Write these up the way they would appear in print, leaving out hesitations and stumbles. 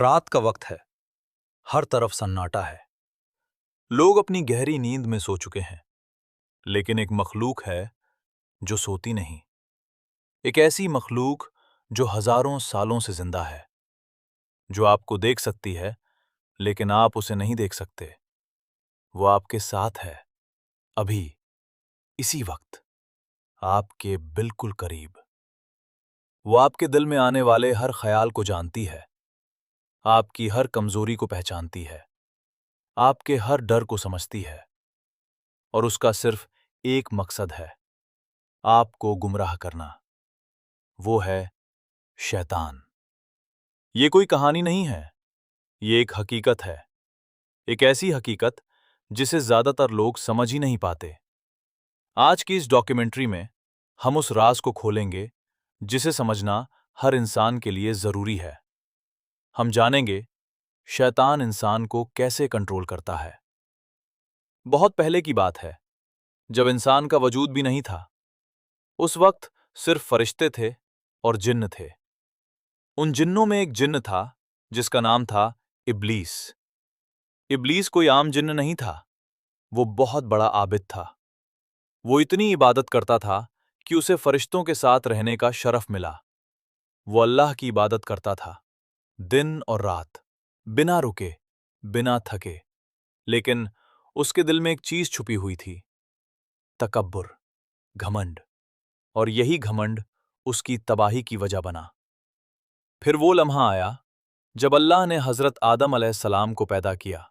رات کا وقت ہے، ہر طرف سناٹا ہے۔ لوگ اپنی گہری نیند میں سو چکے ہیں، لیکن ایک مخلوق ہے جو سوتی نہیں۔ ایک ایسی مخلوق جو ہزاروں سالوں سے زندہ ہے، جو آپ کو دیکھ سکتی ہے لیکن آپ اسے نہیں دیکھ سکتے۔ وہ آپ کے ساتھ ہے، ابھی، اسی وقت، آپ کے بالکل قریب۔ وہ آپ کے دل میں آنے والے ہر خیال کو جانتی ہے، آپ کی ہر کمزوری کو پہچانتی ہے، آپ کے ہر ڈر کو سمجھتی ہے، اور اس کا صرف ایک مقصد ہے، آپ کو گمراہ کرنا۔ وہ ہے شیطان۔ یہ کوئی کہانی نہیں ہے، یہ ایک حقیقت ہے، ایک ایسی حقیقت جسے زیادہ تر لوگ سمجھ ہی نہیں پاتے۔ آج کی اس ڈاکیومنٹری میں ہم اس راز کو کھولیں گے جسے سمجھنا ہر انسان کے لیے ضروری ہے۔ ہم جانیں گے شیطان انسان کو کیسے کنٹرول کرتا ہے۔ بہت پہلے کی بات ہے، جب انسان کا وجود بھی نہیں تھا۔ اس وقت صرف فرشتے تھے اور جن تھے۔ ان جنوں میں ایک جن تھا جس کا نام تھا ابلیس۔ ابلیس کوئی عام جن نہیں تھا، وہ بہت بڑا عابد تھا۔ وہ اتنی عبادت کرتا تھا کہ اسے فرشتوں کے ساتھ رہنے کا شرف ملا۔ وہ اللہ کی عبادت کرتا تھا، دن اور رات، بنا رکے، بنا تھکے، لیکن اس کے دل میں ایک چیز چھپی ہوئی تھی، تکبر، گھمنڈ، اور یہی گھمنڈ اس کی تباہی کی وجہ بنا۔ پھر وہ لمحہ آیا جب اللہ نے حضرت آدم علیہ السلام کو پیدا کیا۔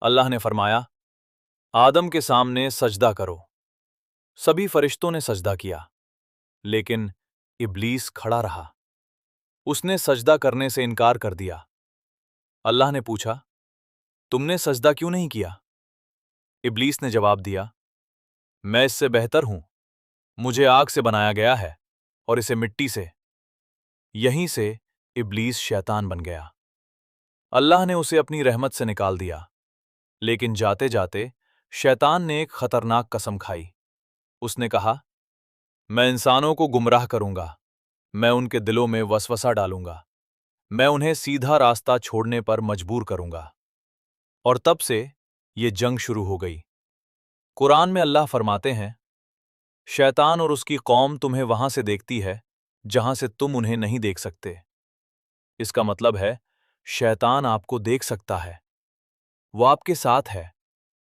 اللہ نے فرمایا، آدم کے سامنے سجدہ کرو۔ سبھی فرشتوں نے سجدہ کیا، لیکن ابلیس کھڑا رہا۔ اس نے سجدہ کرنے سے انکار کر دیا۔ اللہ نے پوچھا، تم نے سجدہ کیوں نہیں کیا؟ ابلیس نے جواب دیا، میں اس سے بہتر ہوں، مجھے آگ سے بنایا گیا ہے اور اسے مٹی سے۔ یہیں سے ابلیس شیطان بن گیا۔ اللہ نے اسے اپنی رحمت سے نکال دیا، لیکن جاتے جاتے شیطان نے ایک خطرناک قسم کھائی۔ اس نے کہا، میں انسانوں کو گمراہ کروں گا، میں ان کے دلوں میں وسوسہ ڈالوں گا، میں انہیں سیدھا راستہ چھوڑنے پر مجبور کروں گا۔ اور تب سے یہ جنگ شروع ہو گئی۔ قرآن میں اللہ فرماتے ہیں، شیطان اور اس کی قوم تمہیں وہاں سے دیکھتی ہے جہاں سے تم انہیں نہیں دیکھ سکتے۔ اس کا مطلب ہے شیطان آپ کو دیکھ سکتا ہے۔ وہ آپ کے ساتھ ہے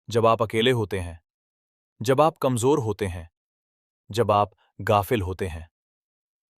جب آپ اکیلے ہوتے ہیں، جب آپ کمزور ہوتے ہیں، جب آپ غافل ہوتے ہیں۔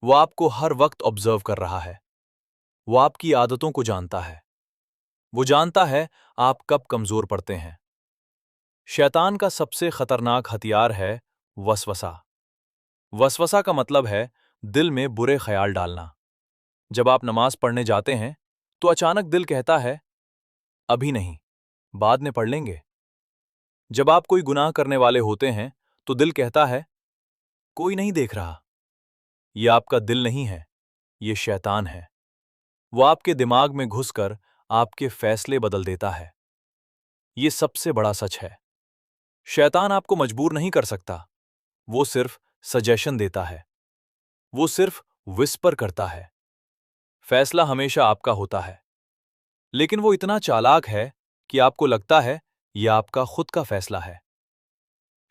وہ آپ کو ہر وقت آبزرو کر رہا ہے۔ وہ آپ کی عادتوں کو جانتا ہے۔ وہ جانتا ہے آپ کب کمزور پڑتے ہیں۔ شیطان کا سب سے خطرناک ہتھیار ہے وسوسہ۔ وسوسہ کا مطلب ہے دل میں برے خیال ڈالنا۔ جب آپ نماز پڑھنے جاتے ہیں تو اچانک دل کہتا ہے، ابھی نہیں، بعد میں پڑھ لیں گے۔ جب آپ کوئی گناہ کرنے والے ہوتے ہیں تو دل کہتا ہے، کوئی نہیں دیکھ رہا۔ یہ آپ کا دل نہیں ہے، یہ شیطان ہے۔ وہ آپ کے دماغ میں گھس کر آپ کے فیصلے بدل دیتا ہے۔ یہ سب سے بڑا سچ ہے۔ شیطان آپ کو مجبور نہیں کر سکتا، وہ صرف سجیشن دیتا ہے، وہ صرف وسپر کرتا ہے۔ فیصلہ ہمیشہ آپ کا ہوتا ہے، لیکن وہ اتنا چالاک ہے کہ آپ کو لگتا ہے یہ آپ کا خود کا فیصلہ ہے۔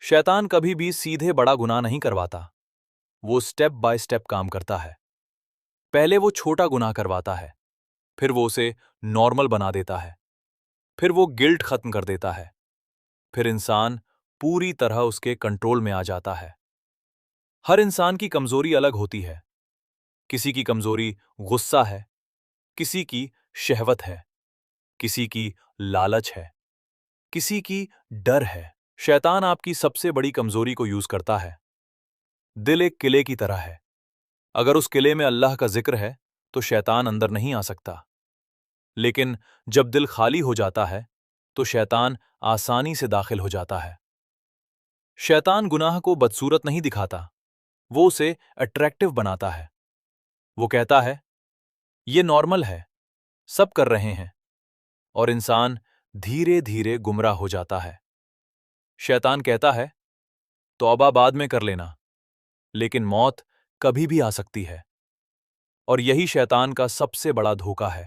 شیطان کبھی بھی سیدھے بڑا گناہ نہیں کرواتا، وہ سٹیپ بائی سٹیپ کام کرتا ہے۔ پہلے وہ چھوٹا گناہ کرواتا ہے، پھر وہ اسے نارمل بنا دیتا ہے، پھر وہ گلٹ ختم کر دیتا ہے، پھر انسان پوری طرح اس کے کنٹرول میں آ جاتا ہے۔ ہر انسان کی کمزوری الگ ہوتی ہے۔ کسی کی کمزوری غصہ ہے، کسی کی شہوت ہے، کسی کی لالچ ہے، کسی کی ڈر ہے۔ شیطان آپ کی سب سے بڑی کمزوری کو یوز کرتا ہے۔ دل ایک قلعے کی طرح ہے۔ اگر اس قلعے میں اللہ کا ذکر ہے تو شیطان اندر نہیں آ سکتا، لیکن جب دل خالی ہو جاتا ہے تو شیطان آسانی سے داخل ہو جاتا ہے۔ شیطان گناہ کو بدصورت نہیں دکھاتا، وہ اسے اٹریکٹیو بناتا ہے۔ وہ کہتا ہے، یہ نارمل ہے، سب کر رہے ہیں، اور انسان دھیرے دھیرے گمراہ ہو جاتا ہے۔ شیطان کہتا ہے، توبہ بعد میں کر لینا، لیکن موت کبھی بھی آ سکتی ہے۔ اور یہی شیطان کا سب سے بڑا دھوکہ ہے۔